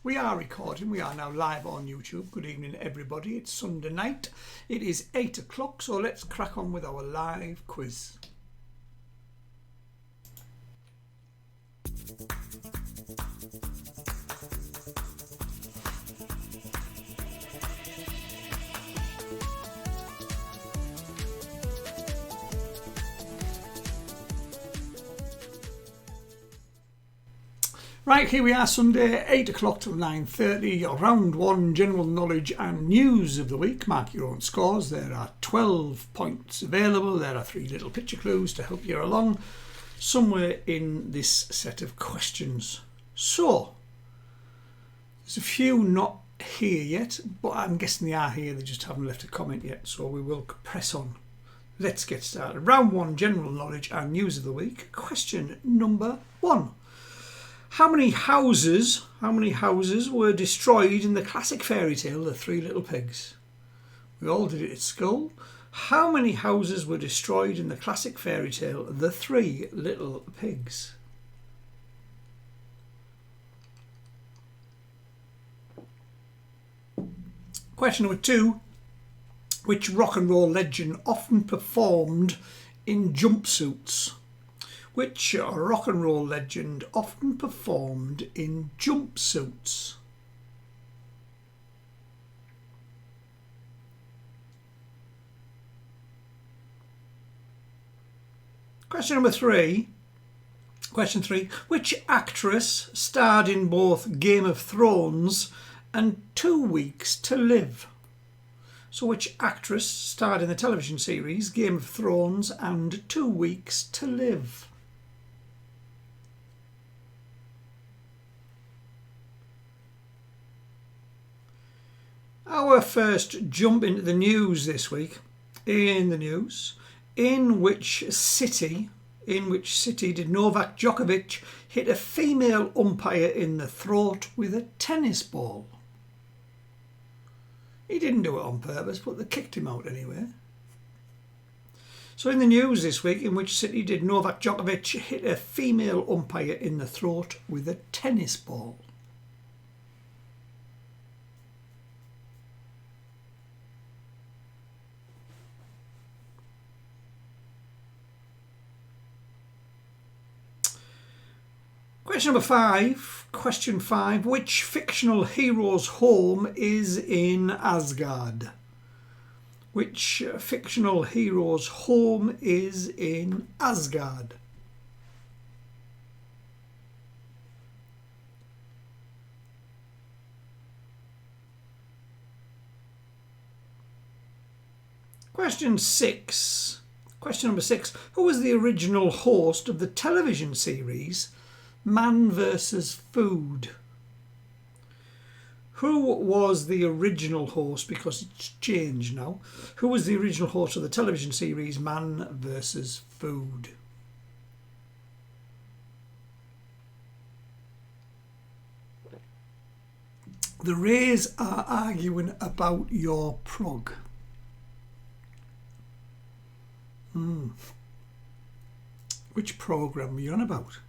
We are recording. We are now live on YouTube. Good evening, everybody. It's Sunday night. It is 8 o'clock, so let's crack on with our live quiz. Right, here we are, Sunday, 8 o'clock till 9:30, round one, general knowledge and news of the week. Mark your own scores. There are 12 points available. There are 3 little picture clues to help you along somewhere in this set of questions. So, there's a few not here yet, but I'm guessing they are here. They just haven't left a comment yet, so we will press on. Let's get started. Round one, general knowledge and news of the week. Question number 1. How many houses were destroyed in the classic fairy tale, The Three Little Pigs? We all did it at school. How many houses were destroyed in the classic fairy tale, The Three Little Pigs? Question number 2. Which rock and roll legend often performed in jumpsuits? Which rock and roll legend often performed in jumpsuits? Question number 3. Question 3. Which actress starred in both Game of Thrones and 2 Weeks to Live? So which actress starred in the television series Game of Thrones and 2 Weeks to Live? Our first jump into the news this week. In the news, in which city did Novak Djokovic hit a female umpire in the throat with a tennis ball? He didn't do it on purpose, but they kicked him out anyway. So in the news this week, in which city did Novak Djokovic hit a female umpire in the throat with a tennis ball? Question number 5. Question 5. Which fictional hero's home is in Asgard? Which fictional hero's home is in Asgard? Question 6. Question number 6. Who was the original host of the television series Man vs. Food? Who was the original host, because it's changed now, who was the original host of the television series Man vs. Food? The Rays are arguing about your prog. Which programme are you on about?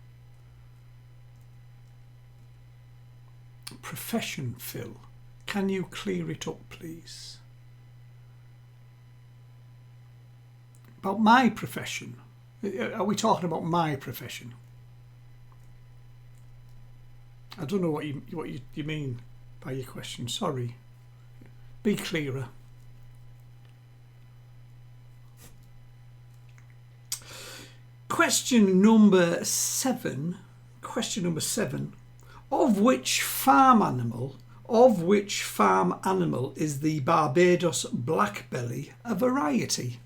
Profession, Phil. Can you clear it up, please? About my profession. Are we talking about my profession? I don't know what you mean by your question. Sorry. Be clearer. Question number 7. Question number 7. Of which farm animal is the Barbados blackbelly a variety?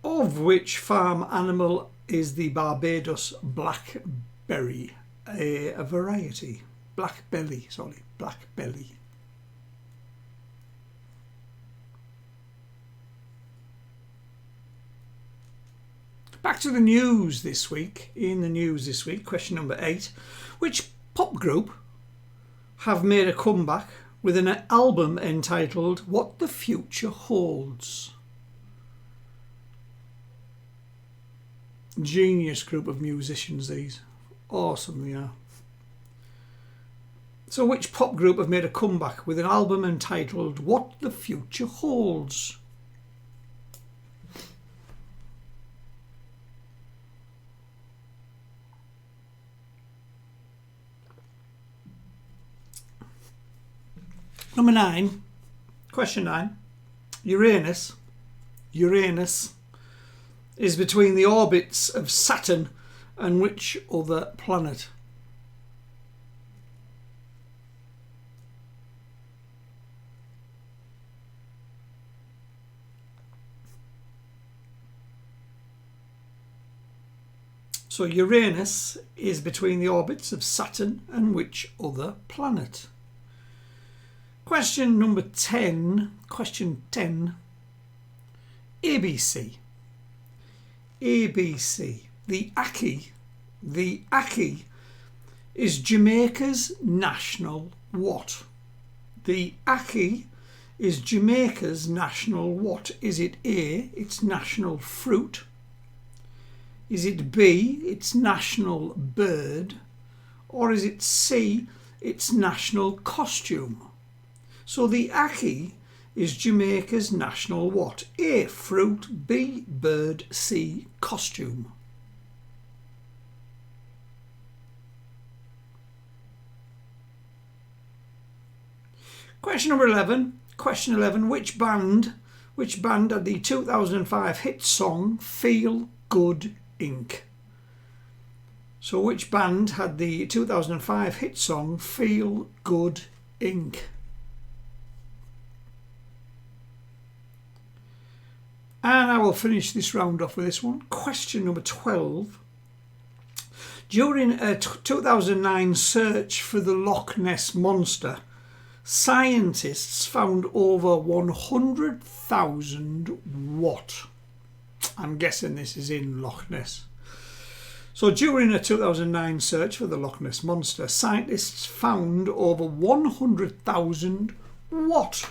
Of which farm animal is the Barbados blackberry a variety? Blackbelly. Back to the news this week. In the news this week, question number 8. Which pop group have made a comeback with an album entitled What the Future Holds? Genius group of musicians, these. Awesome, yeah. So which pop group have made a comeback with an album entitled What the Future Holds? Number 9, question 9. Uranus is between the orbits of Saturn and which other planet? So Uranus is between the orbits of Saturn and which other planet? Question number 10. Question 10. ABC. ABC. The Ackee is Jamaica's national what? The Ackee is Jamaica's national what? Is it A, its national fruit? Is it B, its national bird? Or is it C, its national costume? So the Ackee is Jamaica's national what? A, fruit, B, bird, C, costume. Question number 11. Question 11. Which band had the 2005 hit song Feel Good Inc? So which band had the 2005 hit song Feel Good Inc? And I will finish this round off with this one. Question number 12. During a 2009 search for the Loch Ness Monster, scientists found over 100,000 what? I'm guessing this is in Loch Ness. So during a 2009 search for the Loch Ness Monster, scientists found over 100,000 what?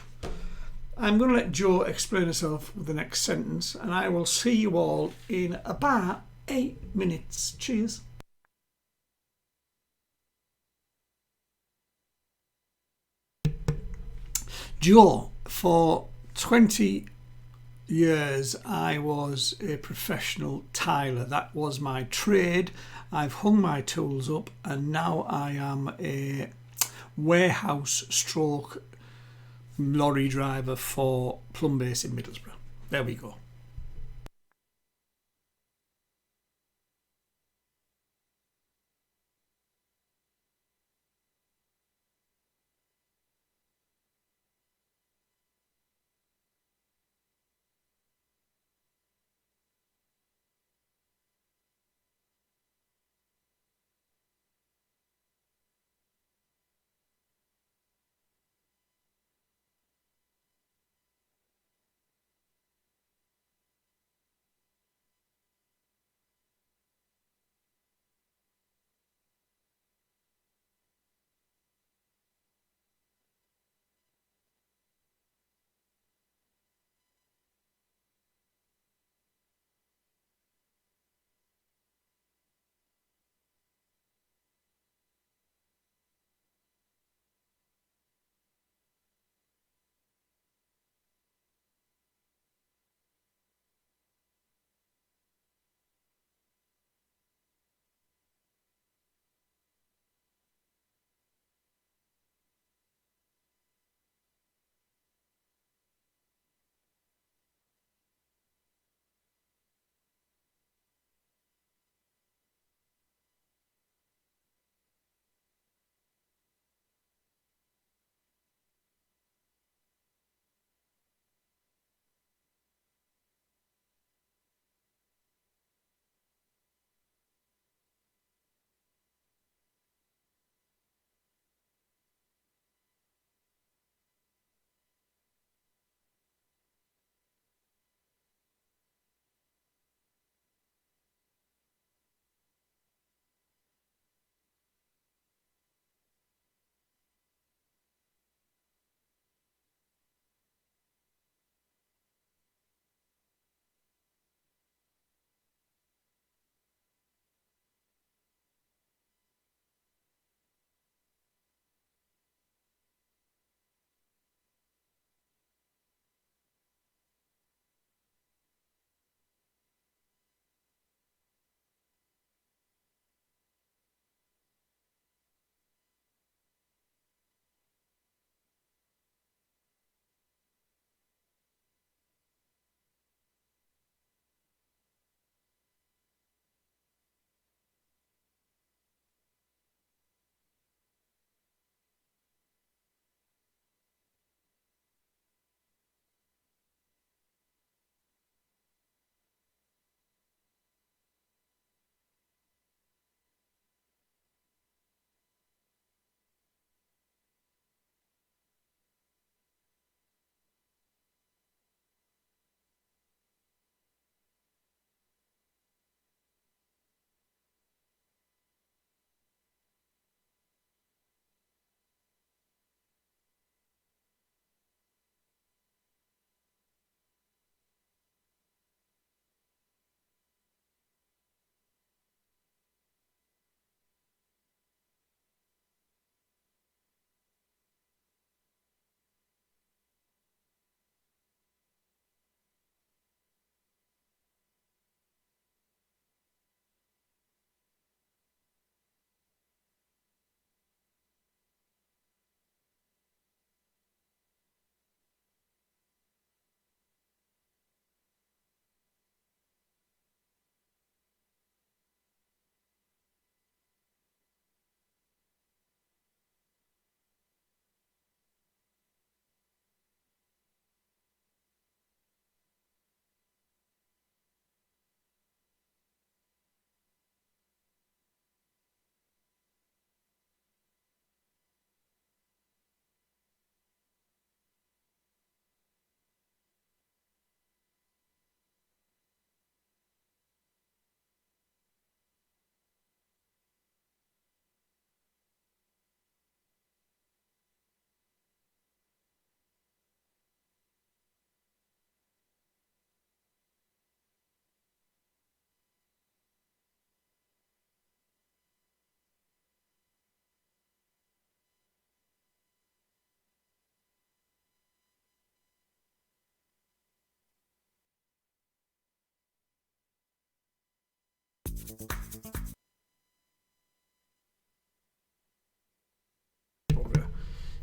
I'm going to let Jo explain herself with the next sentence, and I will see you all in about 8 minutes. Cheers. Jo, for 20 years I was a professional tiler. That was my trade. I've hung my tools up, and now I am a warehouse stroke lorry driver for Plumbase in Middlesbrough. There we go.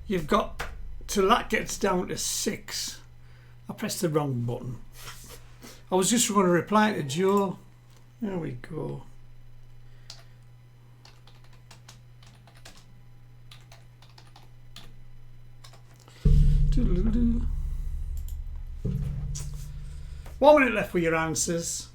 You've got till that gets down to 6. I pressed the wrong button. I was just going to reply to Joe. There we go. Doodle-doo. 1 minute left for your answers.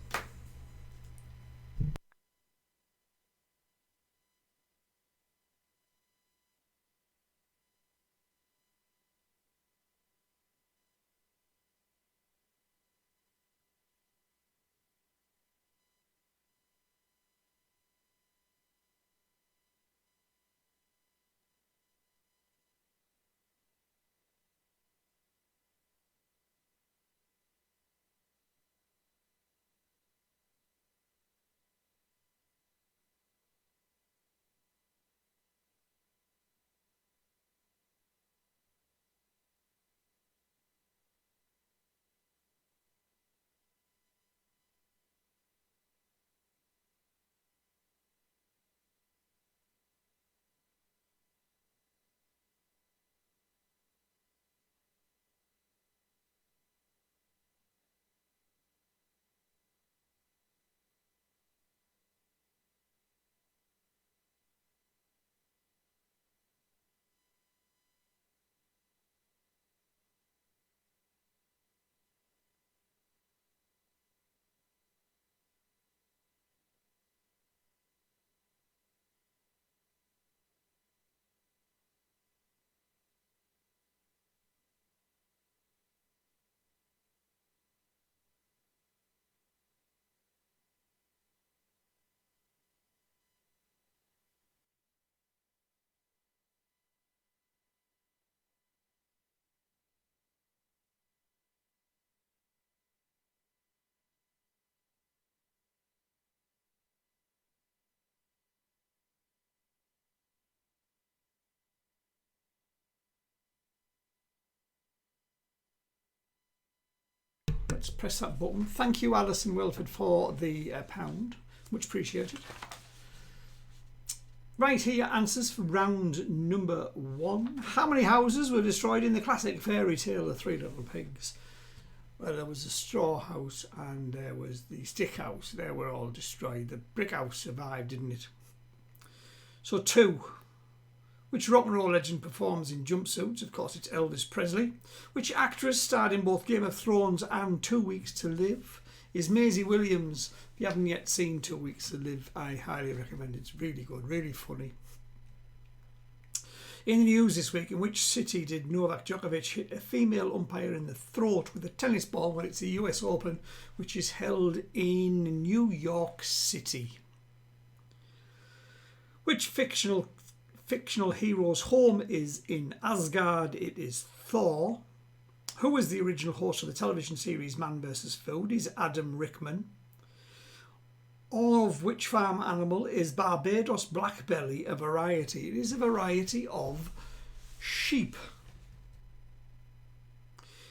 Let's press that button. Thank you, Alison Wilford, for the £1. Much appreciated. Right, here are answers for round number 1. How many houses were destroyed in the classic fairy tale The Three Little Pigs? Well, there was a straw house and there was the stick house. They were all destroyed. The brick house survived, didn't it? So 2. Which rock and roll legend performs in jumpsuits? Of course, it's Elvis Presley. Which actress starred in both Game of Thrones and 2 Weeks to Live? Is Maisie Williams. If you haven't yet seen 2 Weeks to Live, I highly recommend it. It's really good, really funny. In the news this week, in which city did Novak Djokovic hit a female umpire in the throat with a tennis ball when it's the US Open, which is held in New York City? Which fictional hero's home is in Asgard? It is Thor. Who was the original host of the television series Man vs. Food? Is Adam Rickman. Of which farm animal is Barbados Blackbelly a variety? It is a variety of sheep.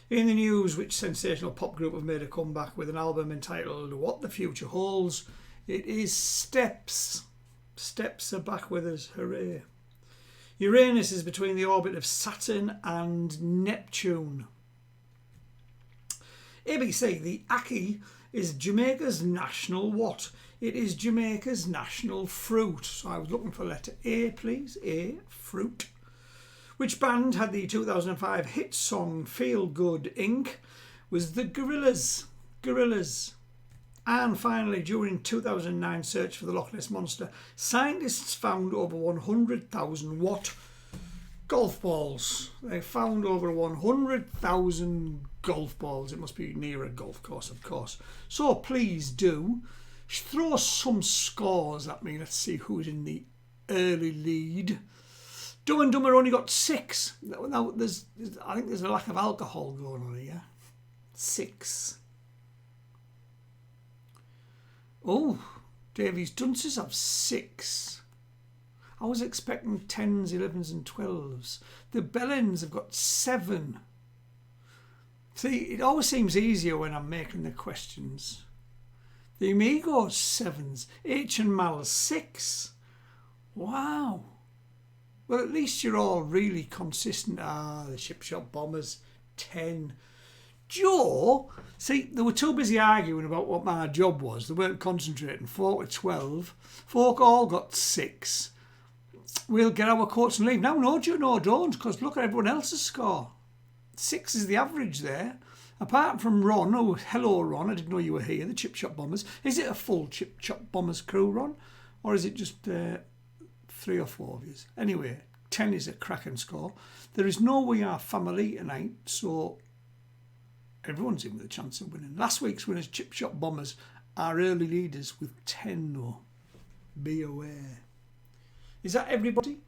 In the news, which sensational pop group have made a comeback with an album entitled What the Future Holds? It is Steps. Steps are back with us, hooray. Uranus is between the orbit of Saturn and Neptune. ABC, the ackee is Jamaica's national what? It is Jamaica's national fruit. So I was looking for letter A, please. A, fruit. Which band had the 2005 hit song Feel Good Inc? Was the Gorillaz. Gorillaz. And finally, during 2009 search for the Loch Ness Monster, scientists found over 100,000 what? Golf balls. They found over 100,000 golf balls. It must be near a golf course, of course. So please do throw some scores at me. Let's see who's in the early lead. Dumb and Dumber only got 6. Now, I think there's a lack of alcohol going on here. 6. Oh, Davies Dunces have 6. I was expecting 10s, 11s and 12s. The Bellends have got 7. See, it always seems easier when I'm making the questions. The Amigos 7s. H and Mal 6. Wow. Well, at least you're all really consistent. The Chip Shop Bombers 10. Joe, see, they were too busy arguing about what my job was. They weren't concentrating. Folk at 12. Folk all got 6. We'll get our coats and leave. Now, no, Joe, no, don't, because look at everyone else's score. 6 is the average there. Apart from Ron, oh, hello Ron, I didn't know you were here, the Chip Shop Bombers. Is it a full Chip Shop Bombers crew, Ron? Or is it just 3 or 4 of you? Anyway, 10 is a cracking score. There is no We Are family tonight, so everyone's in with a chance of winning. Last week's winners, Chip Shop Bombers, are early leaders with 10 though. Be aware. Is that everybody?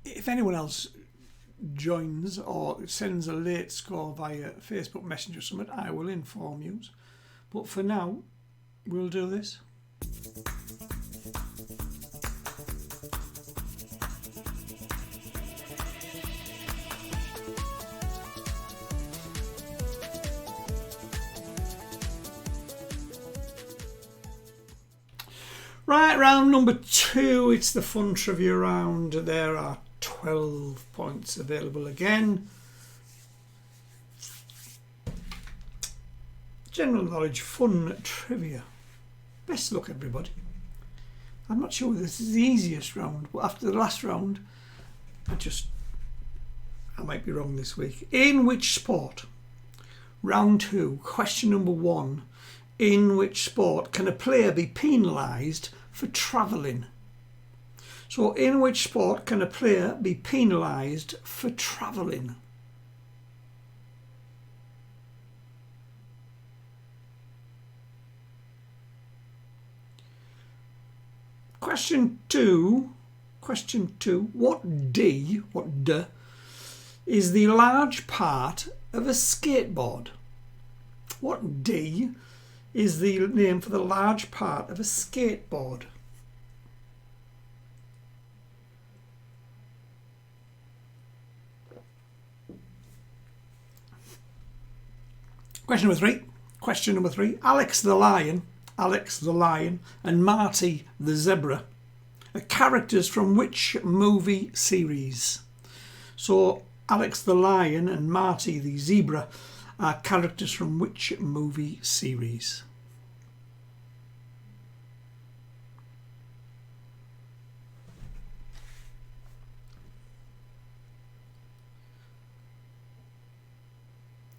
If anyone else joins or sends a late score via Facebook Messenger or something, I will inform you. But for now, we'll do this. Right, round number 2, it's the fun trivia round. There are 12 points available again. General knowledge, fun trivia. Best luck, everybody. I'm not sure this is the easiest round, but after the last round, I might be wrong this week. In which sport? Round 2, question number 1. In which sport can a player be penalised for travelling? So, in which sport can a player be penalised for travelling? Question 2. What D is the large part of a skateboard? What D is the name for the large part of a skateboard? Question number three. Alex the Lion, and Marty the Zebra are characters from which movie series? So Alex the Lion and Marty the Zebra are characters from which movie series?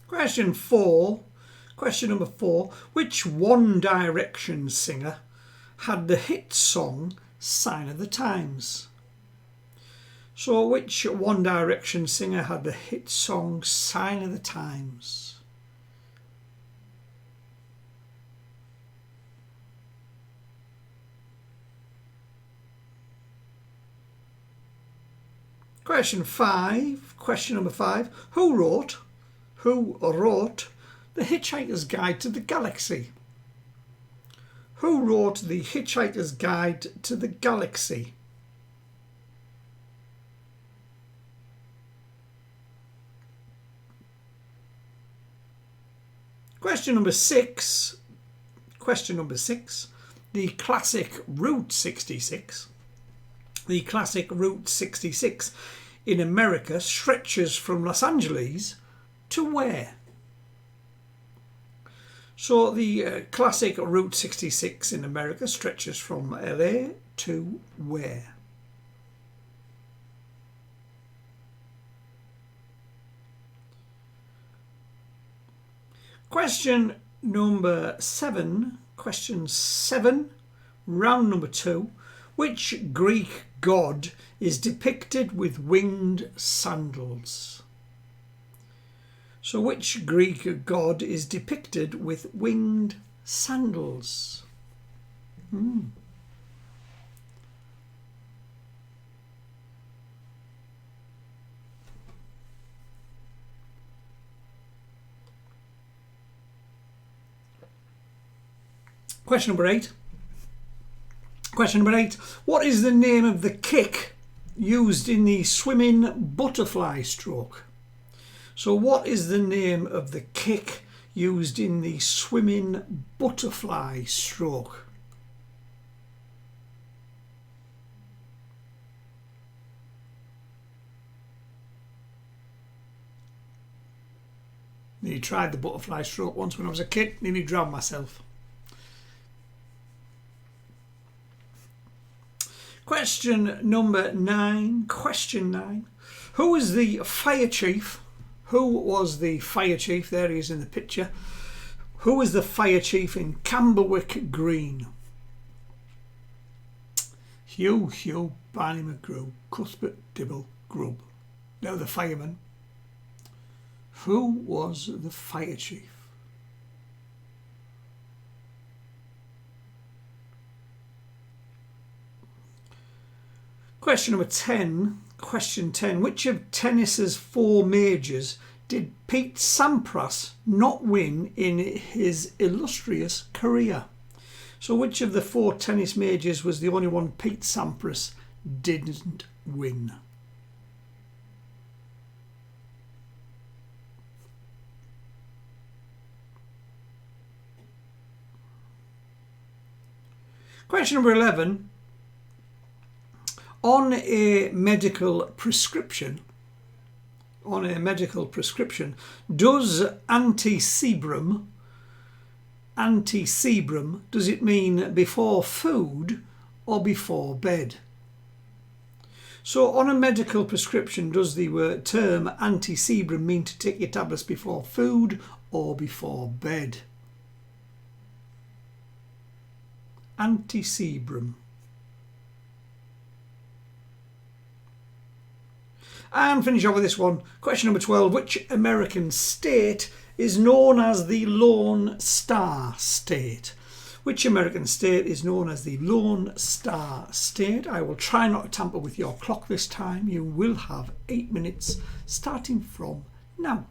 Question number 4. Which One Direction singer had the hit song Sign of the Times? So which One Direction singer had the hit song Sign of the Times? Question number 5. Who wrote The Hitchhiker's Guide to the Galaxy? Who wrote The Hitchhiker's Guide to the Galaxy? Question number 6. The classic Route 66. The classic Route 66 in America stretches from Los Angeles to where? So the classic Route 66 in America stretches from LA to where? Question number 7. Question 7, round number 2. Which Greek god is depicted with winged sandals? So which Greek god is depicted with winged sandals? Question number 8. What is the name of the kick used in the swimming butterfly stroke. So what is the name of the kick used in the swimming butterfly stroke? Nearly tried the butterfly stroke once when I was a kid, nearly drowned myself. Question number 9. Question 9. Who was the fire chief? Who was the fire chief? There he is in the picture. Who was the fire chief in Camberwick Green? Hugh, Barney McGrew, Cuthbert, Dibble, Grubb. Now the fireman. Who was the fire chief? Question number 10. Question 10. Which of tennis's 4 majors did Pete Sampras not win in his illustrious career? So which of the 4 tennis majors was the only one Pete Sampras didn't win? Question number 11. On a medical prescription, does anti-sebrum, does it mean before food or before bed? So on a medical prescription, does the term anti-sebrum mean to take your tablets before food or before bed? Anti-sebrum. And finish off with this one. Question number 12. Which American state is known as the Lone Star State? Which American state is known as the Lone Star State? I will try not to tamper with your clock this time. You will have 8 minutes starting from now.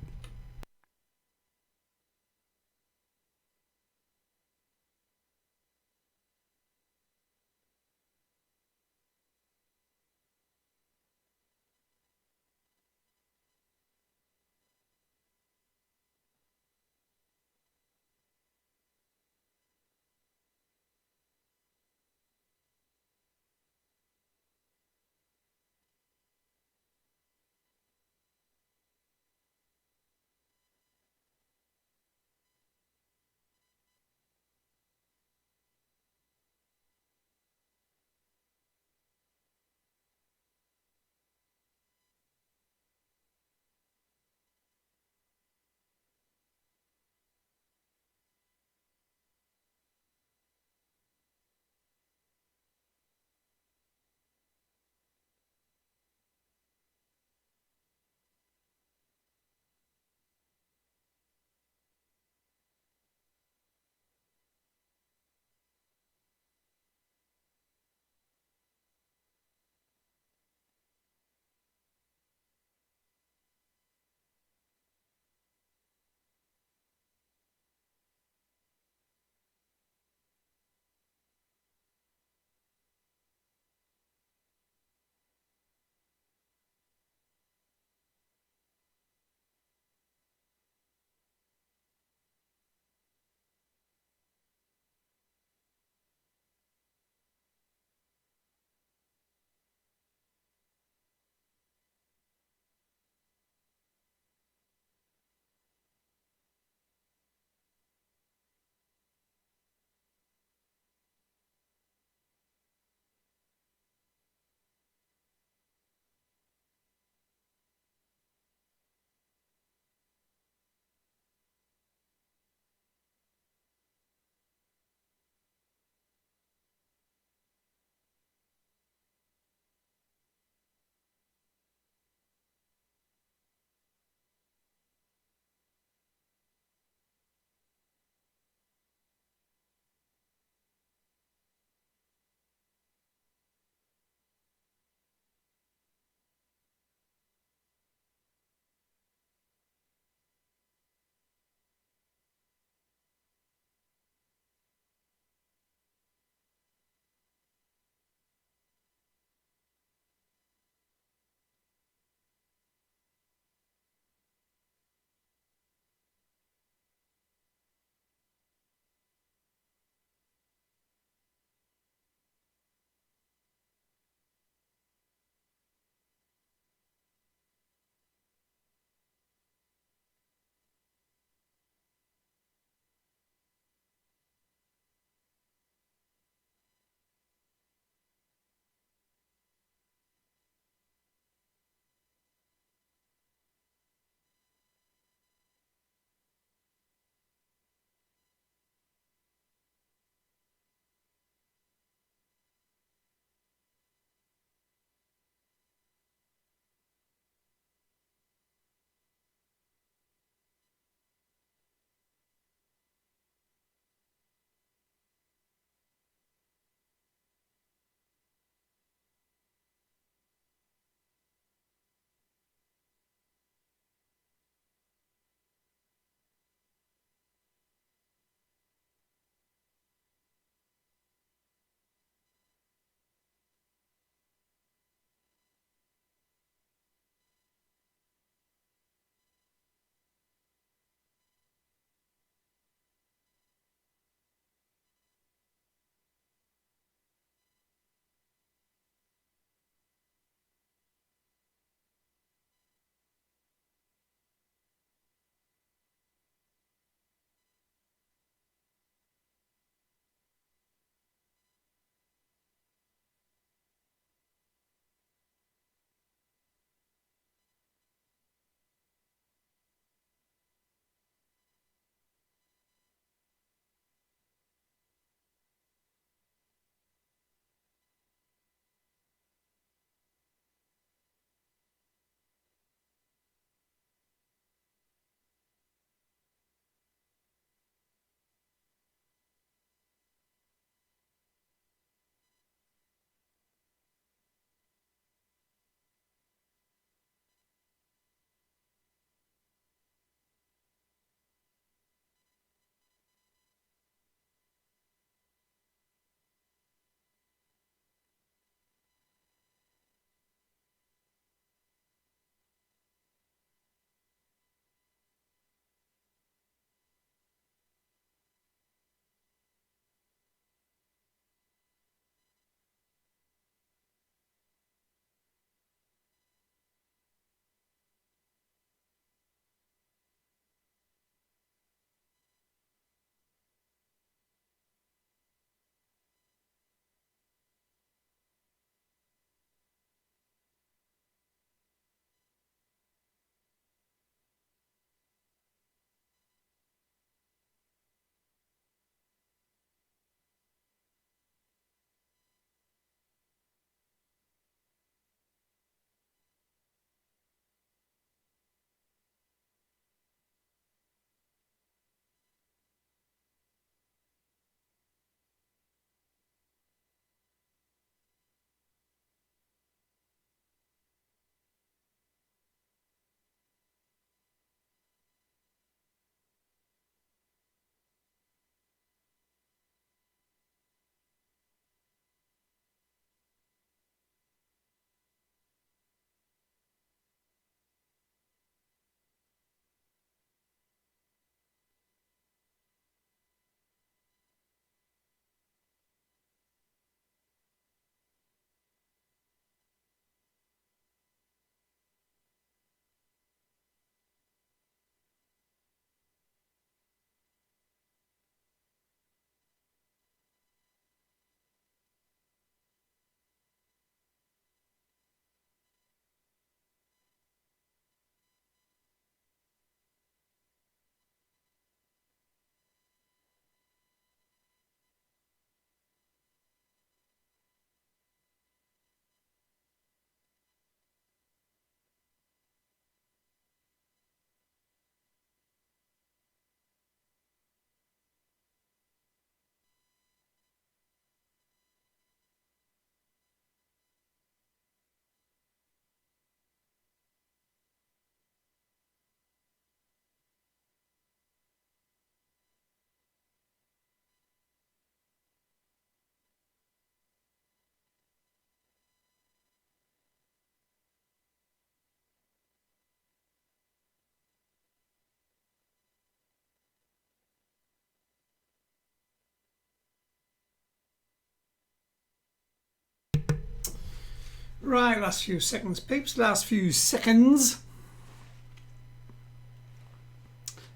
Right, last few seconds, peeps. Last few seconds.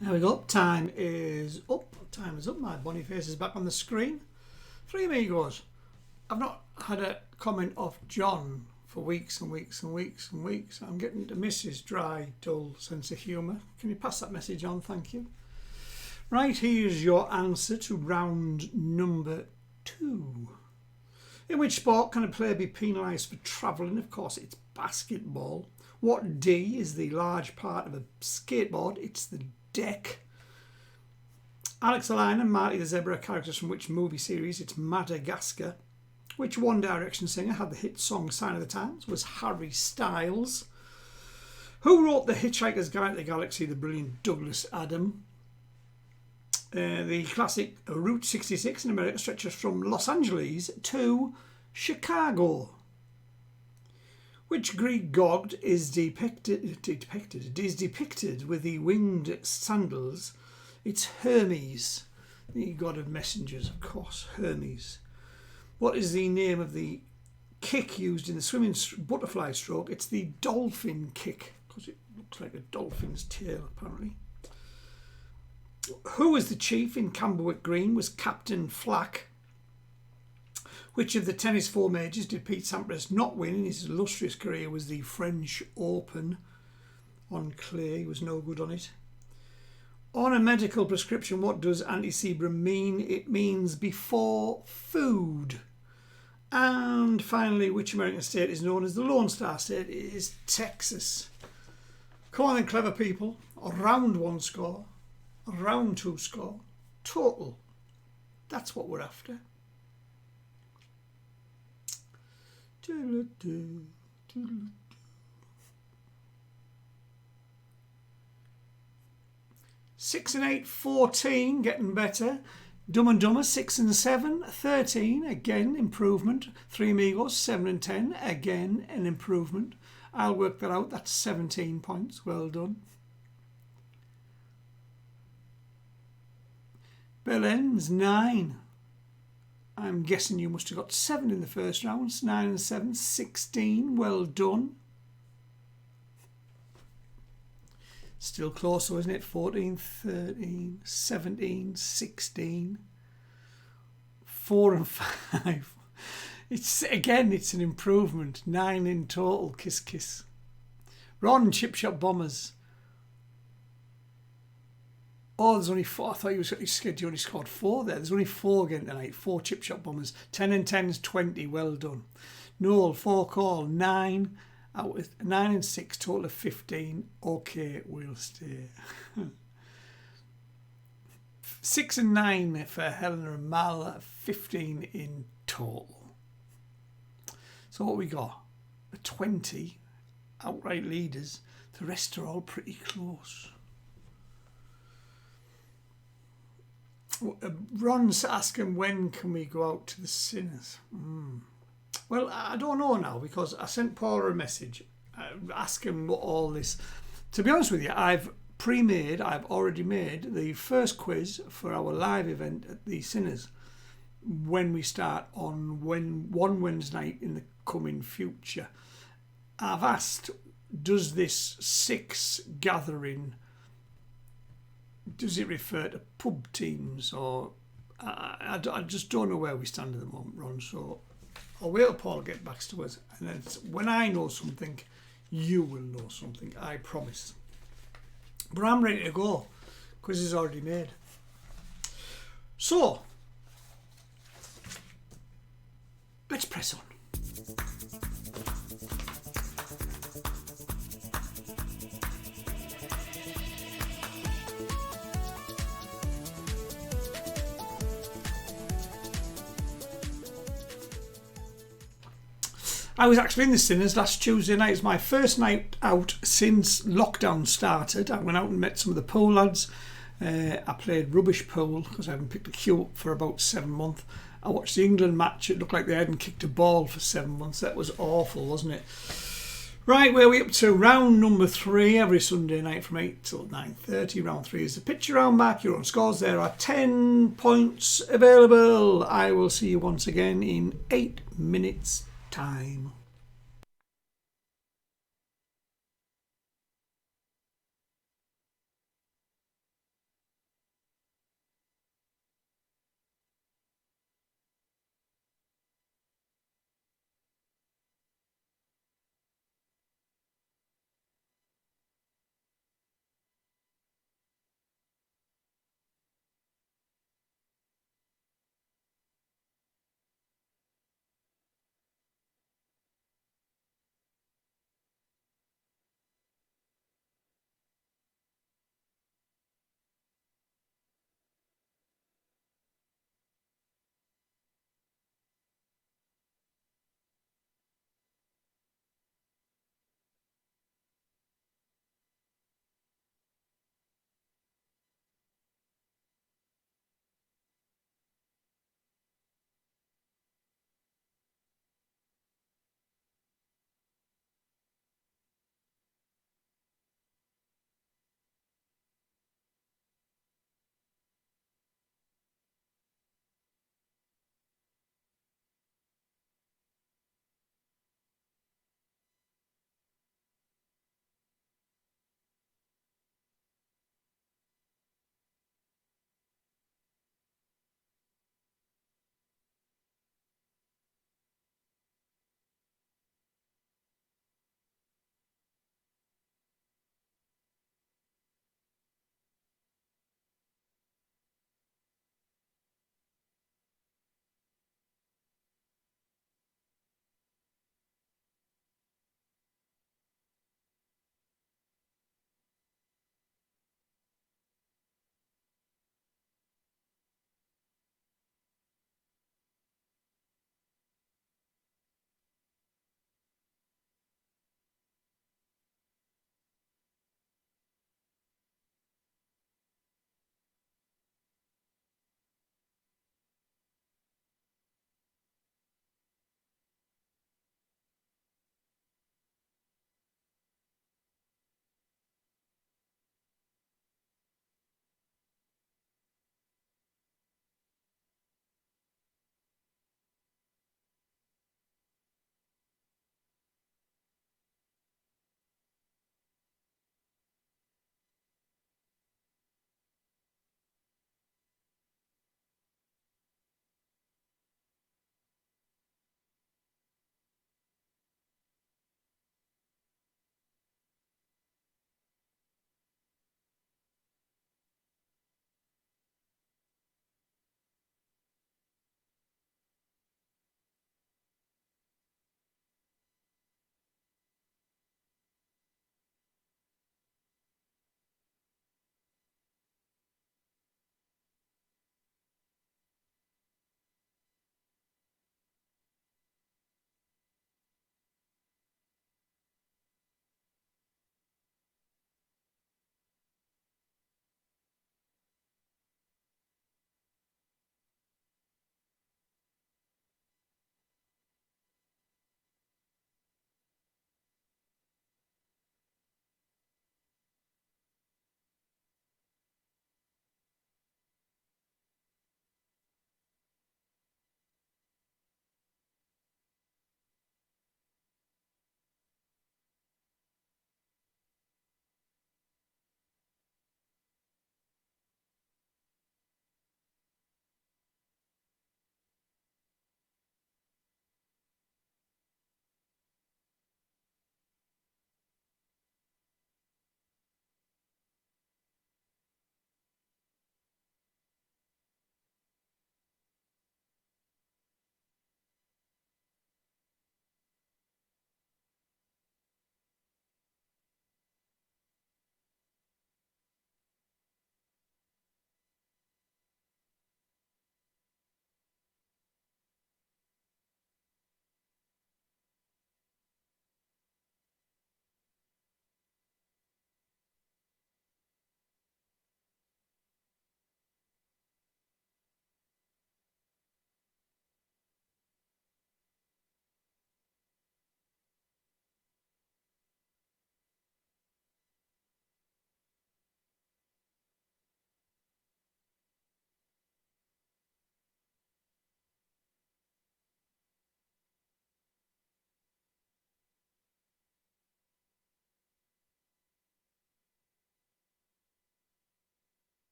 There we go. Time is up. Time is up. My bunny face is back on the screen. Three amigos. I've not had a comment off John for weeks and weeks and weeks and weeks. I'm getting to miss his dry, dull sense of humour. Can you pass that message on? Thank you. Right, here's your answer to round number 2. In which sport can a player be penalised for travelling? Of course, it's basketball. What D is the large part of a skateboard? It's the deck. Alex the Lion and Marty the Zebra are characters from which movie series? It's Madagascar. Which One Direction singer had the hit song Sign of the Times? Was Harry Styles. Who wrote The Hitchhiker's Guide to the Galaxy? The brilliant Douglas Adam. The classic Route 66 in America stretches from Los Angeles to Chicago. Which Greek god is depicted with the winged sandals? It's Hermes, the god of messengers, of course, Hermes. What is the name of the kick used in the swimming butterfly stroke? It's the dolphin kick, because it looks like a dolphin's tail, apparently. Who was the chief in Camberwick Green? Was Captain Flack. Which of the tennis four majors did Pete Sampras not win in his illustrious career? Was the French Open on clay. He was no good on it. On a medical prescription, what does anti-sebum mean? It means before food. And finally, which American state is known as the Lone Star State? It is Texas. Come on then, clever people. Round 1 score. Round 2 score. Total. That's what we're after. 6 and 8, 14, getting better. Dumb and Dumber, 6 and 7, 13, again, improvement. Three Amigos, 7 and 10, again, an improvement. I'll work that out, that's 17 points, well done. Belen's 9. I'm guessing you must have got 7 in the first rounds. 9 and 7, 16, well done. Still close though, isn't it? 14, 13, 17, 16, 4 and 5. It's an improvement. 9 in total, kiss kiss. Ron, Chip Shop Bombers. Oh, there's only 4. I thought you only scored 4 there. There's only 4 again tonight. 4 Chip Shop Bombers. 10 and 10 is 20. Well done. Noel, 4 call. 9 out of 9 and 6. Total of 15. Okay, we'll stay. 6 and 9 for Helena and Mal. 15 in total. So what we got? 20 outright leaders. The rest are all pretty close. Ron's asking when can we go out to the cinemas? Well, I don't know now because I sent Paula a message asking what all this. To be honest with you, I've already made the first quiz for our live event at the cinemas when we start on one Wednesday night in the coming future. I've asked, does this 6 gathering, does it refer to pub teams or I just don't know where we stand at the moment, Ron, so I'll wait till Paul gets back to us and then when I know something you will know something, I promise. But I'm ready to go. Quiz is already made. So let's press on. I was actually in the cinemas last Tuesday night. It was my first night out since lockdown started. I went out and met some of the pool lads. I played rubbish pool because I haven't picked a cue up for about 7 months. I watched the England match. It looked like they hadn't kicked a ball for 7 months. That was awful, wasn't it? Right, where are we up to? Round number 3 every Sunday night from 8 till 9:30. Round 3 is the picture round. Mark your own scores. There are 10 points available. I will see you once again in 8 minutes time.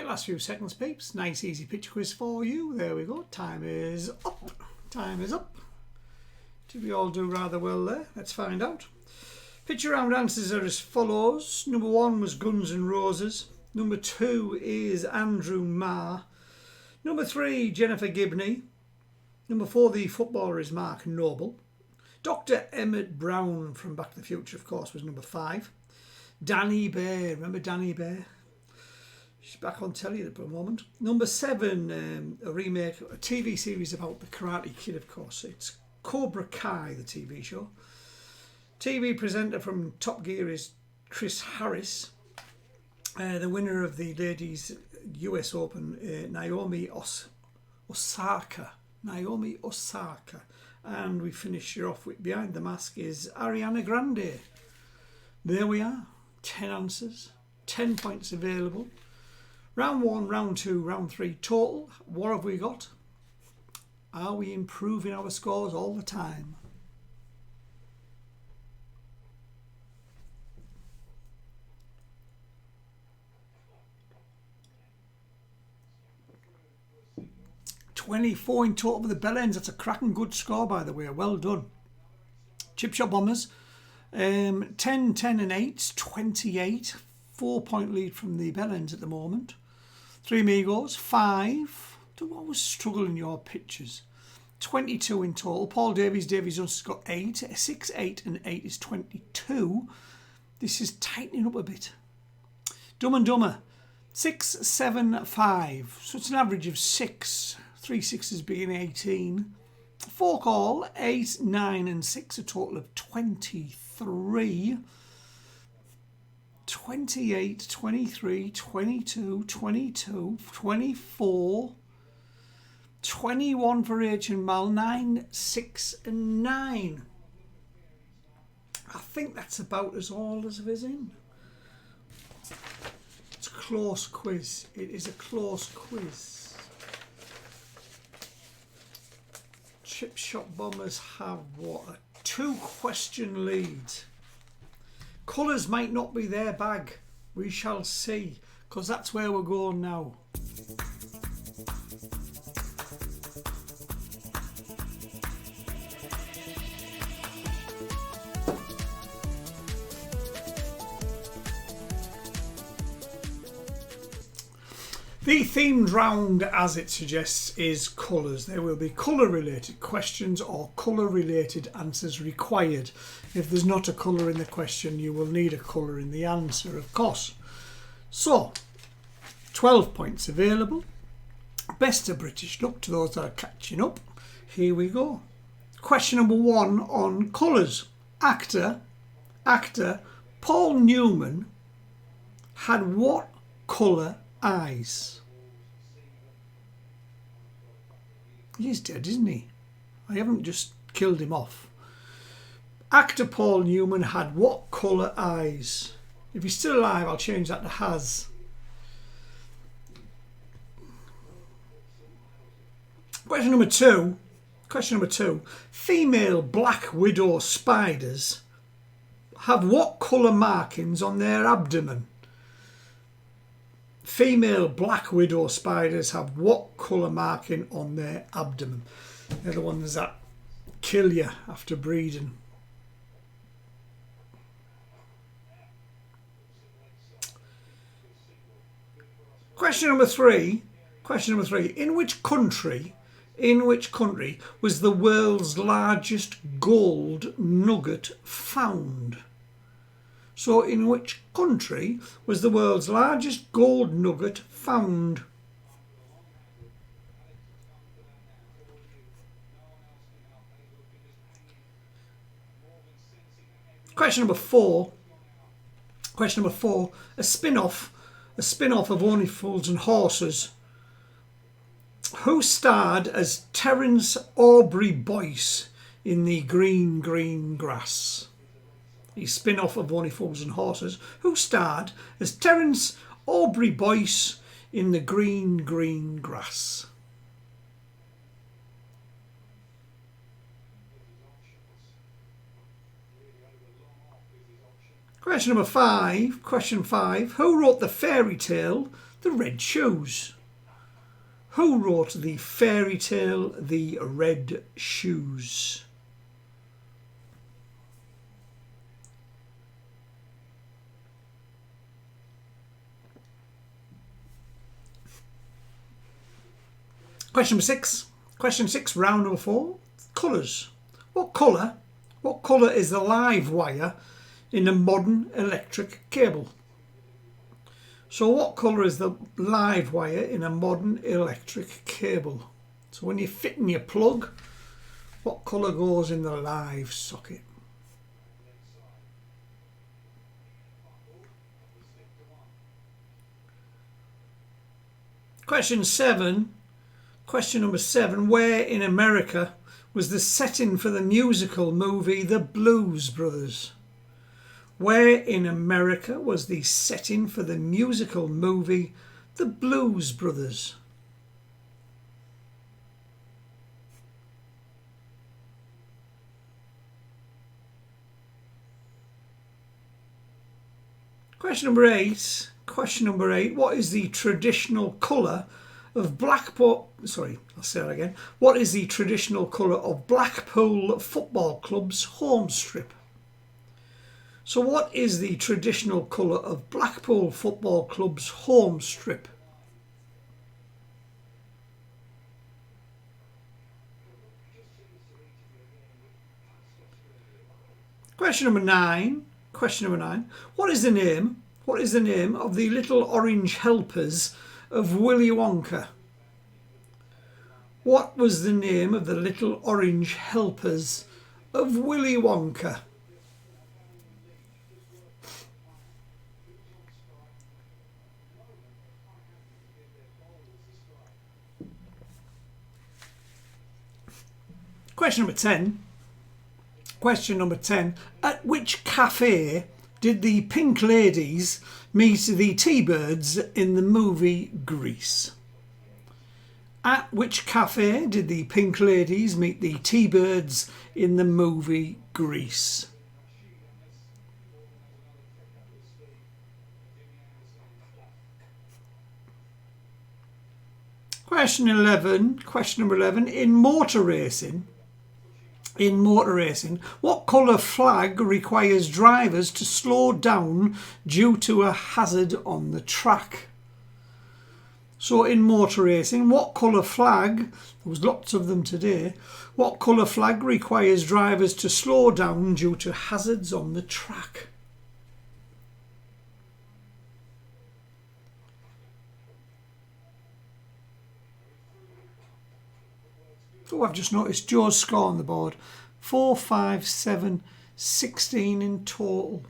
Right, last few seconds, peeps. Nice, easy picture quiz for you. There we go. Time is up. Time is up. Did we all do rather well there? Let's find out. Picture round answers are as follows. Number 1 was Guns N' Roses. Number 2 is Andrew Marr. Number 3, Jennifer Gibney. Number 4, the footballer is Mark Noble. Dr. Emmett Brown from Back to the Future, of course, was number 5. Danny Bear. Remember Danny Bear? She's back on telly at the moment. Number 7, a remake, a TV series about the Karate Kid, of course. It's Cobra Kai, the TV show. TV presenter from Top Gear is Chris Harris. The winner of the ladies' US Open, Naomi Osaka. Naomi Osaka. And we finish her off with Behind the Mask is Ariana Grande. There we are. 10 answers. 10 points available. Round 1, round 2, round 3 total. What have we got? Are we improving our scores all the time? $24 in total for the bell ends. That's a cracking good score, by the way. Well done. Chip Shot Bombers. 10, 10 and 8, 28. 4-point lead from the bell ends at the moment. Three Amigos, 5. Do always struggle in your pictures. 22 in total. Paul Davies Jones has got 8. 6, 8 and 8 is 22. This is tightening up a bit. Dumb and Dumber, 6, 7, 5. So it's an average of 6. 3 6s being 18. Fork All, 8, 9 and 6. A total of 23. 28, 23, 22, 22, 24, 21 for H and Mal, 9, 6 and 9. I think that's about as all as is in. It's a close quiz. It is a close quiz. Chip Shot Bombers have what? A 2-question lead. Colours might not be their bag. We shall see, because that's where we're going now. The themed round, as it suggests, is colours. There will be colour-related questions or colour-related answers required. If there's not a colour in the question, you will need a colour in the answer, of course. So, 12 points available. Best of British luck to those that are catching up. Here we go. Question number 1 on colours. Actor Paul Newman had what colour eyes? He's dead, isn't he? I haven't just killed him off. Actor Paul Newman had what colour eyes? If he's still alive, I'll change that to has. Question number two. Female black widow spiders have what colour markings on their abdomen? Female black widow spiders have what colour marking on their abdomen? They're the ones that kill you after breeding. Question number three. In which country was the world's largest gold nugget found? So, in which country was the world's largest gold nugget found? Question number four. A spin-off of Only Fools and Horses. Who starred as Terence Aubrey Boyce in the Green Grass? The spin-off of Only Fools and Horses. Who starred as Terence Aubrey Boyce in the Green Grass? Question number 5. Question 5. Who wrote the fairy tale The Red Shoes? Who wrote the fairy tale The Red Shoes? Question number 6. Question 6, round number 4. Colours. What colour is the live wire in a modern electric cable? So what colour is the live wire in a modern electric cable? So when you're fitting your plug, what colour goes in the live socket? Question 7. Question number 7. Where in America was the setting for the musical movie The Blues Brothers? Where in America was the setting for the musical movie The Blues Brothers? Question number 8. Question number 8. What is the traditional colour of Blackpool? Sorry, I'll say that again. What is the traditional colour of Blackpool Football Club's home strip? So what is the traditional colour of Blackpool Football Club's home strip? Question number 9. Question number 9. What is the name of the little orange helpers of Willy Wonka? What was the name of the little orange helpers of Willy Wonka? Question number 10. Question number 10. At which cafe did the Pink Ladies meet the T-Birds in the movie Grease? At which cafe did the Pink Ladies meet the T-Birds in the movie Grease? Question 11. Question number 11. In motor racing, what colour flag requires drivers to slow down due to a hazard on the track? So in motor racing, what colour flag, there was lots of them today, what colour flag requires drivers to slow down due to hazards on the track? Oh, I've just noticed Joe's score on the board. 4, 5, 7, 16 in total.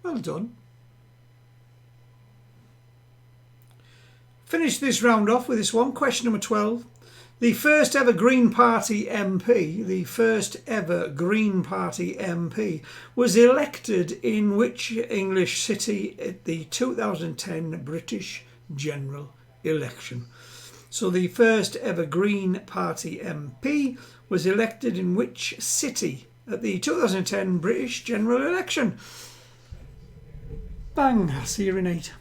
Well done. Finish this round off with this one. Question number 12. The first ever Green Party MP, was elected in which English city at the 2010 British general election? So the first ever Green Party MP was elected in which city at the 2010 British general election? Bang, I'll see you in 8.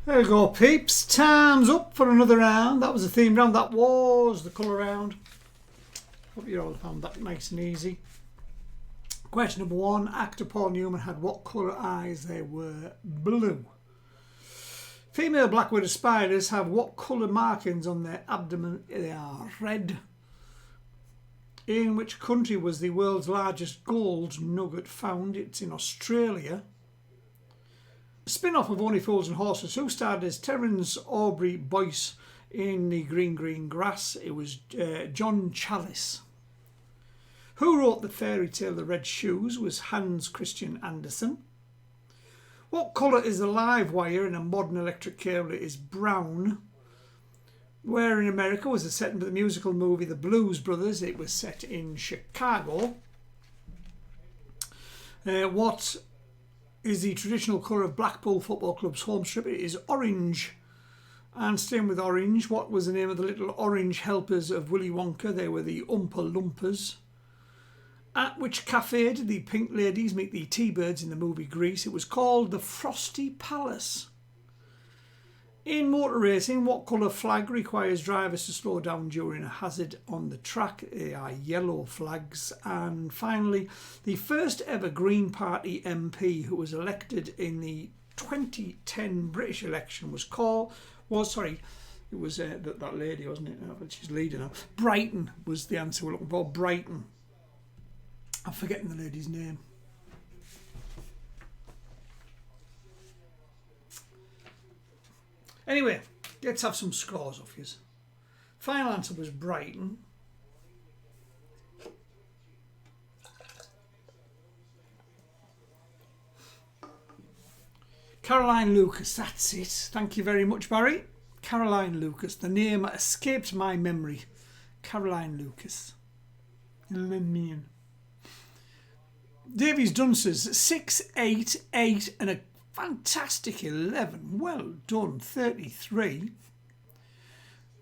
There we go, peeps. Time's up for another round. That was the theme round. That was the colour round. Hope you all found that nice and easy. Question number 1. Actor Paul Newman had what colour eyes? They were blue. Female black widow spiders have what colour markings on their abdomen? They are red. In which country was the world's largest gold nugget found? It's in Australia. A spin-off of Only Fools and Horses. Who starred as Terence Aubrey Boyce in The Green Green Grass? It was John Challis. Who wrote the fairy tale The Red Shoes? Was Hans Christian Andersen. What colour is the live wire in a modern electric cable? It is brown. Where in America was it set into the musical movie The Blues Brothers? It was set in Chicago. What is the traditional colour of Blackpool Football Club's home strip? It is orange. And staying with orange, what was the name of the little orange helpers of Willy Wonka? They were the Oompa Loompas. At which cafe did the pink ladies meet the T-Birds in the movie Grease? It was called the Frosty Palace. In motor racing, what colour flag requires drivers to slow down during a hazard on the track? They are yellow flags. And finally, the first ever Green Party MP who was elected in the 2010 British election was it was that lady, wasn't it? She's leading now. Brighton was the answer we're looking for. Brighton. I'm forgetting the lady's name. Anyway, let's have some scores off you. Final answer was Brighton. Caroline Lucas, that's it. Thank you very much, Barry. Caroline Lucas, the name escaped my memory. Caroline Lucas. Davies Dunces, 6, 8, 8 and a fantastic 11. Well done, 33.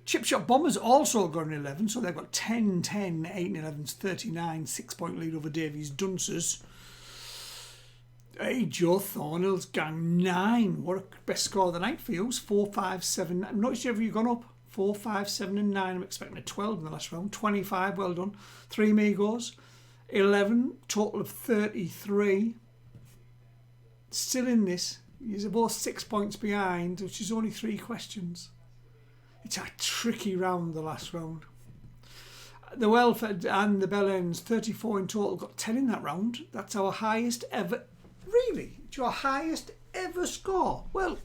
Chip Shot Bombers also got an 11, so they've got 10, 10, 8 and 11, 39, 6-point lead over Davies Dunces. Hey, Joe Thornhill's gang 9. What a best score of the night for you. 4, 5, 7. I'm not sure if you've gone up. 4, 5, 7 and 9. I'm expecting a 12 in the last round. 25, well done. 3 Migos. 11, total of 33. Still in this. You're both 6 points behind, which is only 3 questions. It's a tricky round, the last round. The Welford and the Bellends, 34 in total, got 10 in that round. That's our highest ever. Really? It's your highest ever score? Well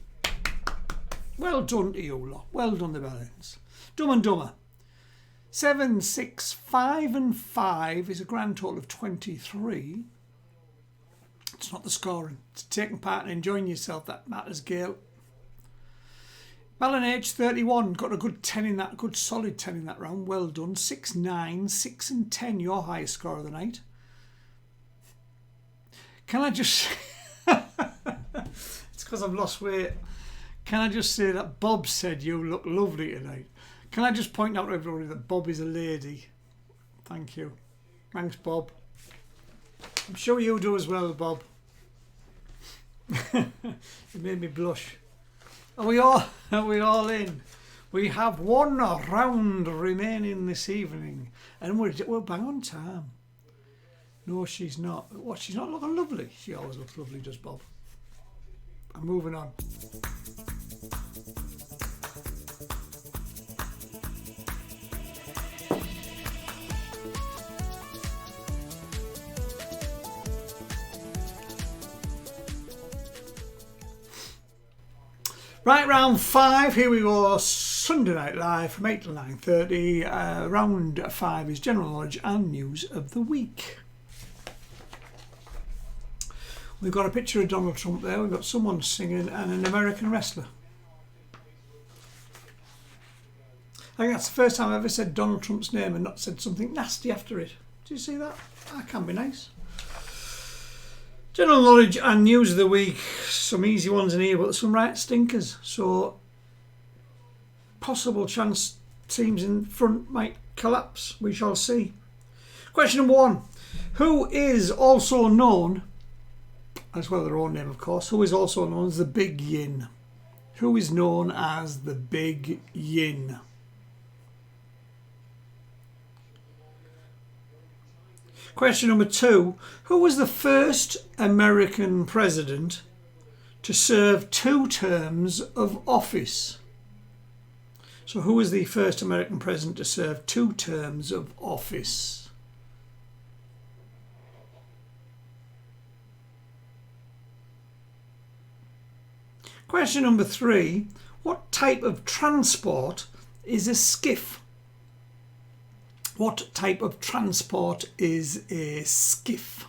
done to you lot. Well done, the Bellends. Dumb and Dumber. 7, 6, 5 and 5 is a grand total of 23. It's not the scoring. It's taking part and enjoying yourself that matters, Gail. Ballon 31 got a good 10 in that, good solid 10 in that round. Well done. 6, 9, 6 and 10, your highest score of the night. Can I just... It's because I've lost weight. Can I just say that Bob said you look lovely tonight? Can I just point out to everybody that Bob is a lady? Thank you. Thanks, Bob. I'm sure you do as well, Bob. It made me blush. Are we all in? We have one round remaining this evening, and we're bang on time. No, she's not. What? She's not looking lovely. She always looks lovely, does Bob? I'm moving on. Right, round 5, here we go, Sunday Night Live from 8 to 9:30. Round 5 is general knowledge and news of the week. We've got a picture of Donald Trump there, we've got someone singing and an American wrestler. I think that's the first time I've ever said Donald Trump's name and not said something nasty after it. Do you see that? That can be nice. General knowledge and news of the week. Some easy ones in here, but some right stinkers. So, possible chance teams in front might collapse. We shall see. Question number 1. Who is also known, as well as their own name of course, who is also known as the Big Yin? who is known as the Big Yin? Question number 2. Who was the first American president to serve 2 terms of office? So who was the first American president to serve 2 terms of office? Question number 3. What type of transport is a skiff? What type of transport is a skiff?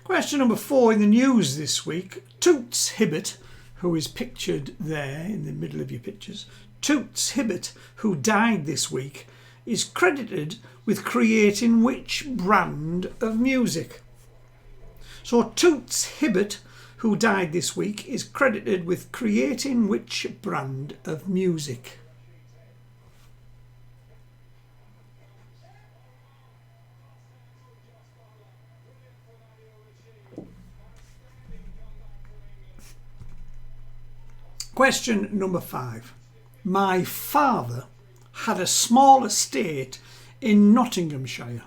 Question number 4. In the news this week, Toots Hibbert, who is pictured there in the middle of your pictures, Toots Hibbert, who died this week, is credited with creating which brand of music? So Toots Hibbert, who died this week, is credited with creating which brand of music? Question number 5. My father had a small estate in Nottinghamshire.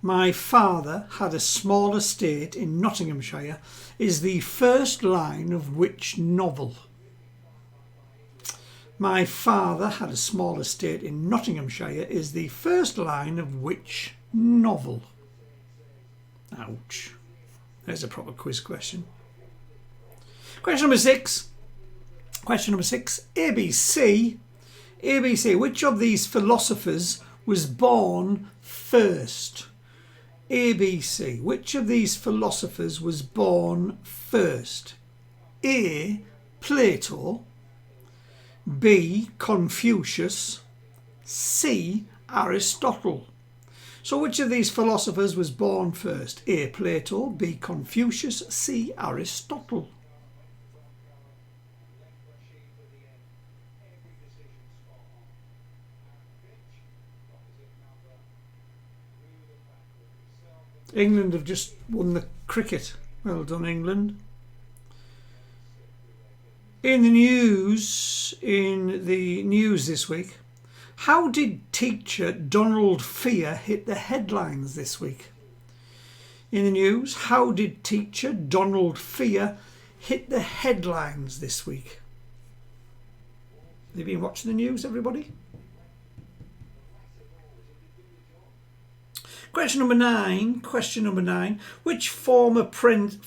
My father had a small estate in Nottinghamshire is the first line of which novel? My father had a small estate in Nottinghamshire is the first line of which novel? Ouch. There's a proper quiz question. Question number 6. Question number 6. ABC. ABC. Which of these philosophers was born first? ABC. Which of these philosophers was born first? A. Plato. B. Confucius. C. Aristotle. So which of these philosophers was born first? A. Plato. B. Confucius. C. Aristotle. England have just won the cricket. Well done, England. In the news this week, how did teacher Donald Fear hit the headlines this week? In the news, how did teacher Donald Fear hit the headlines this week? Have you been watching the news, everybody? Question number 9. Which former French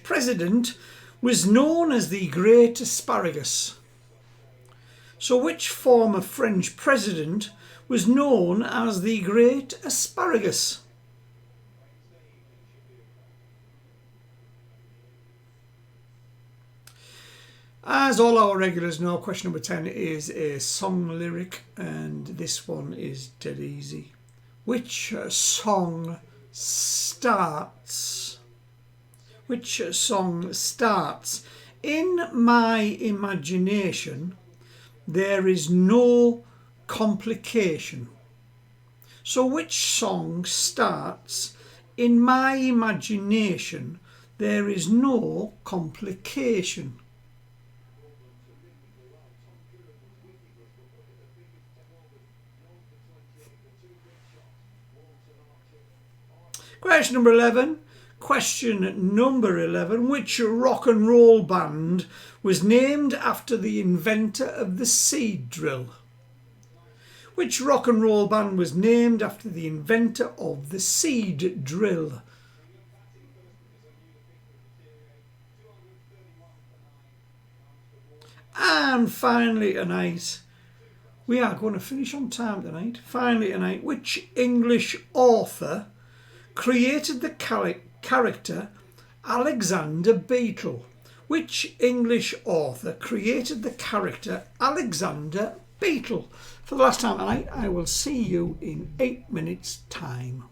president was known as the Great Asparagus? So which former French president was known as the Great Asparagus? As all our regulars know, question number 10 is a song lyric, and this one is dead easy. Which song starts? In my imagination, there is no complication. So which song starts? In my imagination, there is no complication. Question number 11. Which rock and roll band was named after the inventor of the seed drill? Which rock and roll band was named after the inventor of the seed drill? And finally tonight, we are going to finish on time tonight. Which English author created the character Alexander Beetle? Which English author created the character Alexander Beetle? For the last time tonight, I will see you in 8 minutes' time.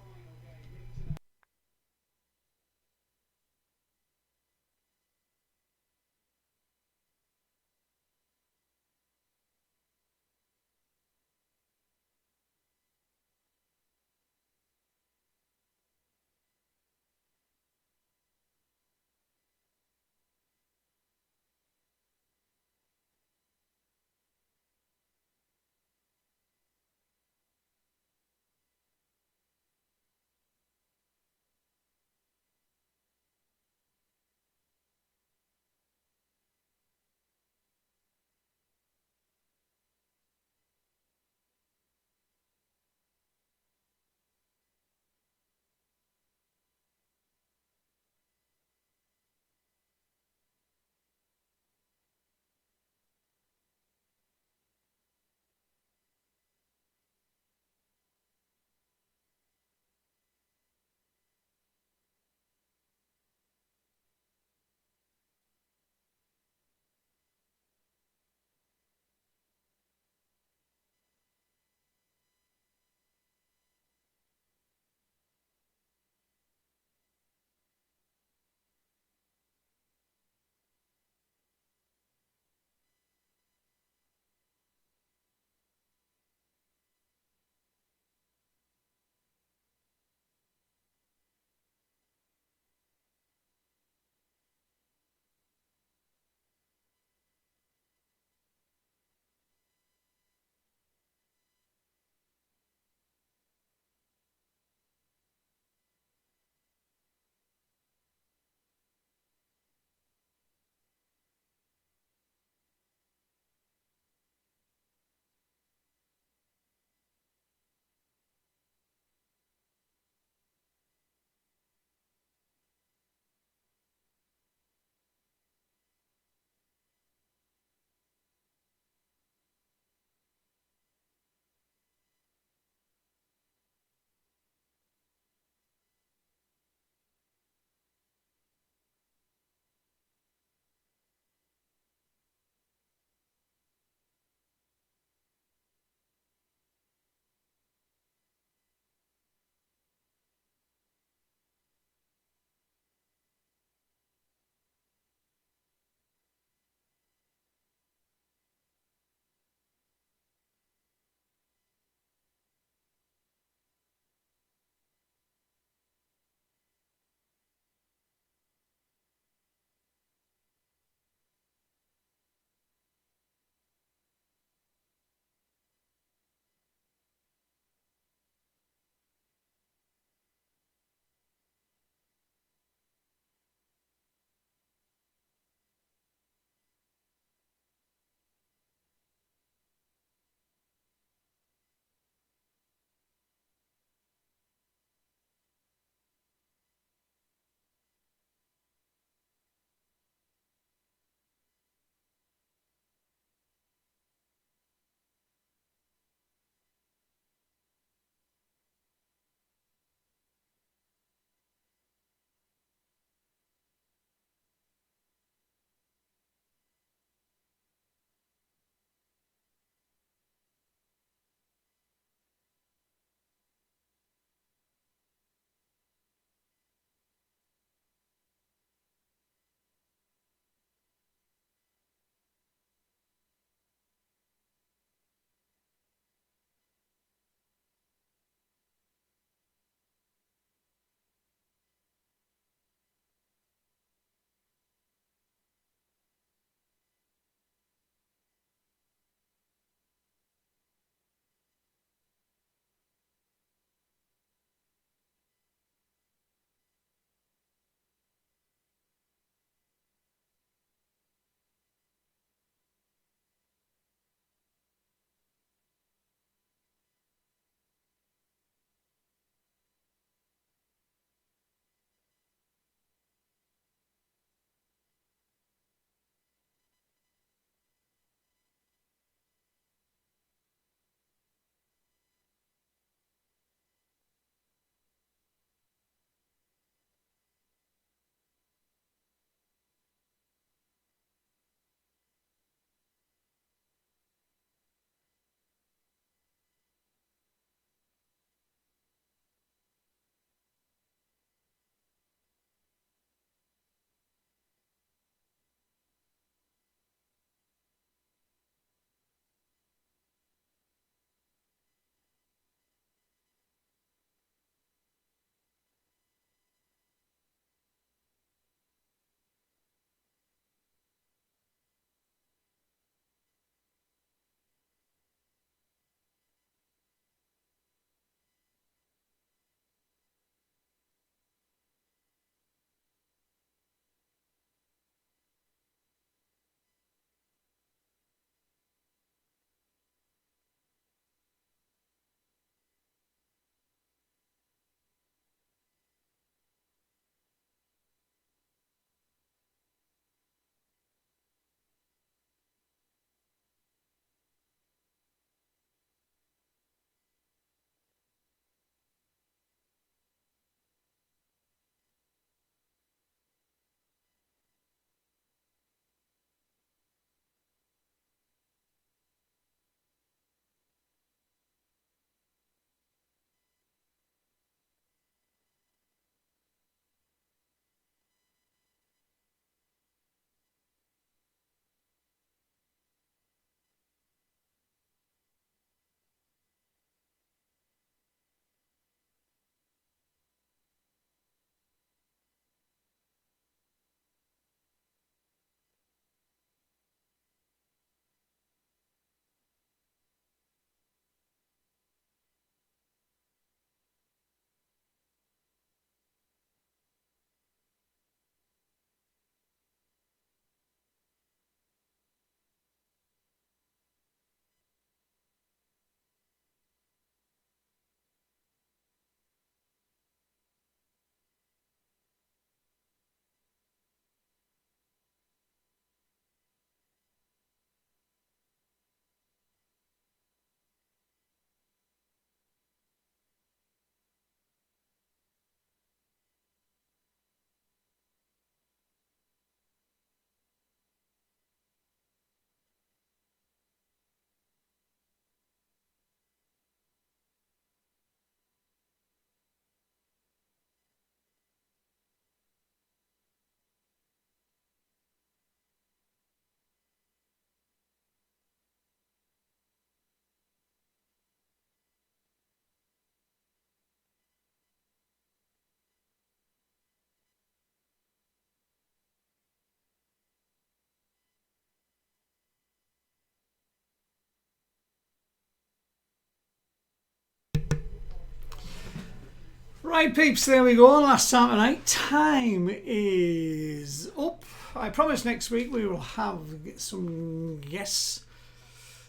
Right, peeps, there we go. Last time tonight. Time is up. I promise next week we will have some guess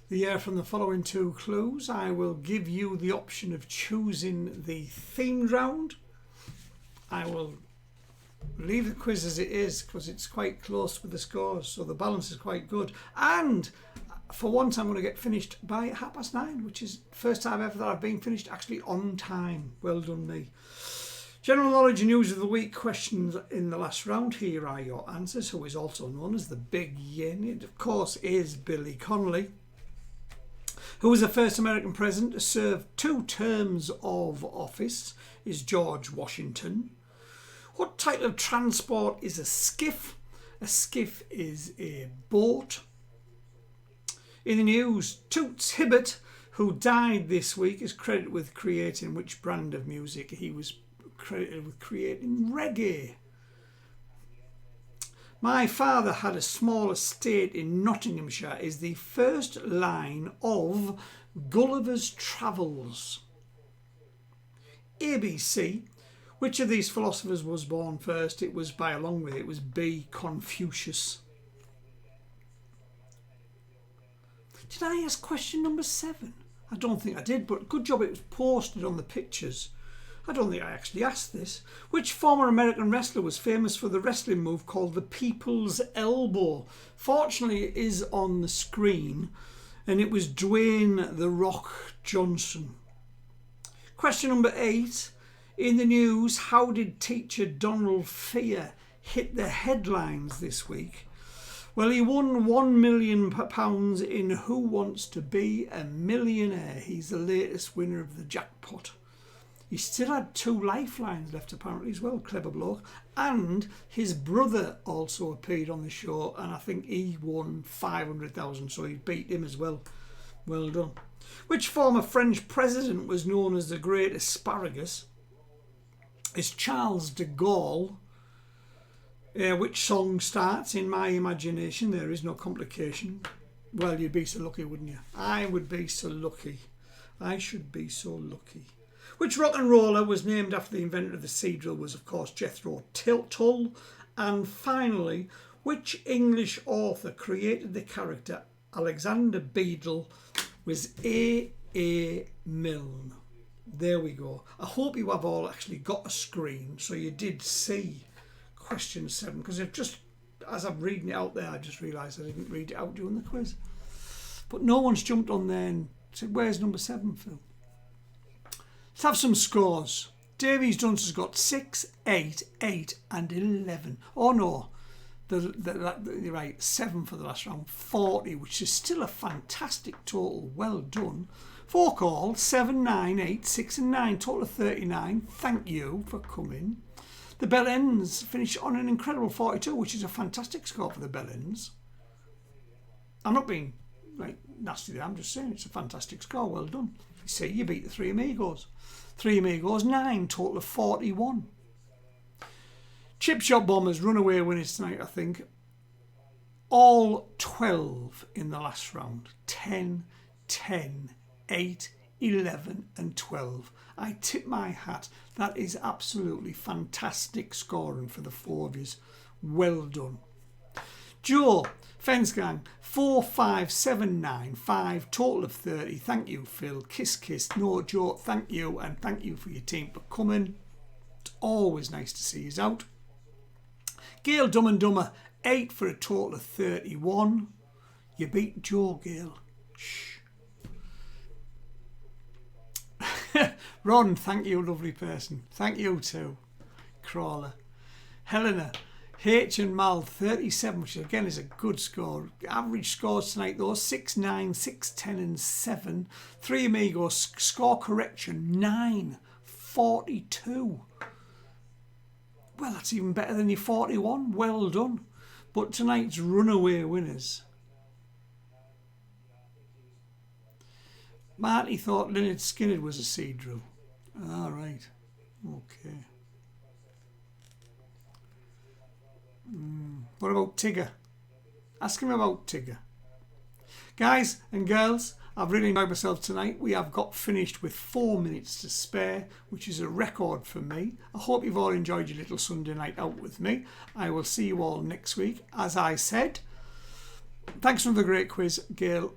the year from the following two clues. I will give you the option of choosing the themed round. I will leave the quiz as it is because it's quite close with the scores, so the balance is quite good. And for once, I'm going to get finished by 9:30, which is the first time ever that I've been finished actually on time. Well done, me. General knowledge and news of the week questions in the last round. Here are your answers. Who is also known as the Big Yin? It, of course, is Billy Connolly. Who was the first American president to serve 2 terms of office? Is George Washington. What type of transport is a skiff? A skiff is a boat. In the news, Toots Hibbert, who died this week, is credited with creating which brand of music? He was credited with creating reggae. My father had a small estate in Nottinghamshire is the first line of Gulliver's Travels. ABC. Which of these philosophers was born first? It was by a long way. It was B. Confucius. Did I ask question number 7? I don't think I did, but good job it was posted on the pictures. I don't think I actually asked this. Which former American wrestler was famous for the wrestling move called the People's Elbow? Fortunately, it is on the screen, and it was Dwayne "The Rock" Johnson. Question number 8. In the news, how did teacher Donald Fear hit the headlines this week? Well, he won £1 million in Who Wants to Be a Millionaire. He's the latest winner of the jackpot. He still had 2 lifelines left apparently as well, clever bloke. And his brother also appeared on the show, and I think he won 500,000, so he beat him as well. Well done. Which former French president was known as the Great Asparagus? Is Charles de Gaulle. Which song starts in my imagination? There is no complication. Well, you'd be so lucky, wouldn't you? I would be so lucky. I should be so lucky. Which rock and roller was named after the inventor of the sea drill? Was, of course, Jethro Tull. And finally, which English author created the character Alexander Beadle? Was A. Milne. There we go. I hope you have all actually got a screen so you did see question 7, because I've just, as I'm reading it out there, I just realised I didn't read it out during the quiz. But no one's jumped on there and said, where's number 7, Phil? Let's have some scores. Davies Dunster's got 6, 8, 8 and 11. Oh no, you're right, 7 for the last round, 40, which is still a fantastic total. Well done. 4 calls, 7, 9, 8, 6 and 9, total of 39. Thank you for coming. The Bellends finished on an incredible 42, which is a fantastic score for the Bellends. I'm not being nasty there, I'm just saying it's a fantastic score. Well done. You see, you beat the 3 Amigos. 3 Amigos, 9, total of 41. Chip Shop Bombers, runaway winners tonight, I think. All 12 in the last round. 10, 10, 8, 11 and 12. I tip my hat. That is absolutely fantastic scoring for the 4 of yous. Well done. Joe, Fence Gang, 4, 5, 7, 9, 5, total of 30. Thank you, Phil. Kiss, kiss. No, Joe, thank you. And thank you for your team for coming. It's always nice to see you out. Gail Dumb and Dumber, 8 for a total of 31. You beat Joe, Gail. Shh. Ron, thank you, lovely person. Thank you too. Crawler. Helena, H and Mal, 37, which again is a good score. Average scores tonight though, 6, 9, 6, 10 and 7. 3 Amigos, score correction, 9, 42. Well, that's even better than your 41. Well done. But tonight's runaway winners. Marty thought Lynyrd Skynyrd was a sea drill. All right. Okay. What about Tigger? Ask him about Tigger. Guys and girls, I've really enjoyed myself tonight. We have got finished with 4 minutes to spare, which is a record for me. I hope you've all enjoyed your little Sunday night out with me. I will see you all next week. As I said, thanks for the great quiz, Gail.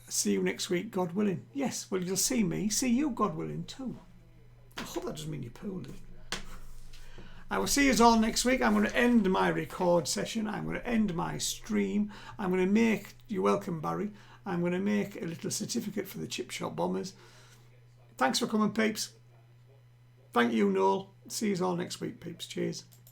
See you next week, God willing. Yes, well, you'll see me. See you, God willing, too. I hope that doesn't mean you're poorly. I will see you all next week. I'm going to end my record session. I'm going to end my stream. I'm going to make, you're welcome, Barry. I'm going to make a little certificate for the Chip Shop Bombers. Thanks for coming, peeps. Thank you, Noel. See you all next week, peeps. Cheers.